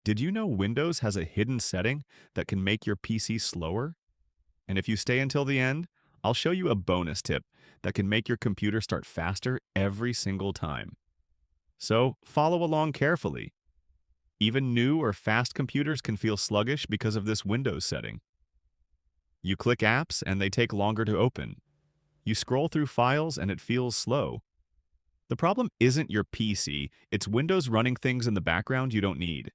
Did you know Windows has a hidden setting that can make your PC slower? And if you stay until the end, I'll show you a bonus tip that can make your computer start faster every single time. So follow along carefully. Even new or fast computers can feel sluggish because of this Windows setting. You click apps and they take longer to open. You scroll through files and it feels slow. The problem isn't your PC, it's Windows running things in the background you don't need.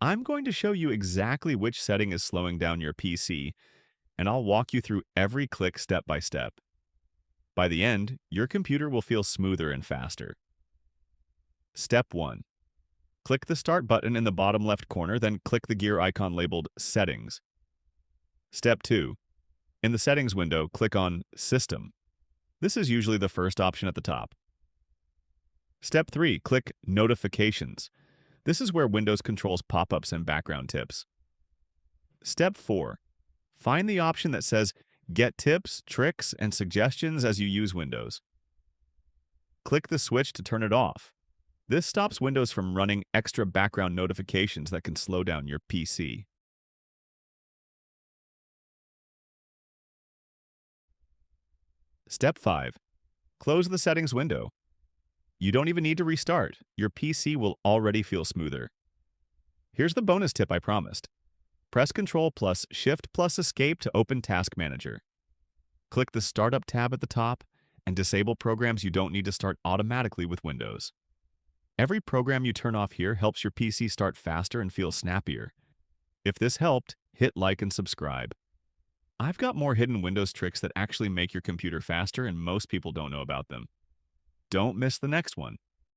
I'm going to show you exactly which setting is slowing down your PC, and I'll walk you through every click step by step. By the end, your computer will feel smoother and faster. Step 1. Click the Start button in the bottom left corner, then click the gear icon labeled Settings. Step 2. In the Settings window, click on System. This is usually the first option at the top. Step 3. Click Notifications. This is where Windows controls pop-ups and background tips. Step 4. Find the option that says Get Tips, Tricks, and Suggestions as you use Windows. Click the switch to turn it off. This stops Windows from running extra background notifications that can slow down your PC. Step 5. Close the Settings window. You don't even need to restart. Your PC will already feel smoother. Here's the bonus tip I promised. Press Ctrl+Shift+Escape to open Task Manager. Click the Startup tab at the top and disable programs you don't need to start automatically with Windows. Every program you turn off here helps your PC start faster and feel snappier. If this helped, hit like and subscribe. I've got more hidden Windows tricks that actually make your computer faster, and most people don't know about them. Don't miss the next one.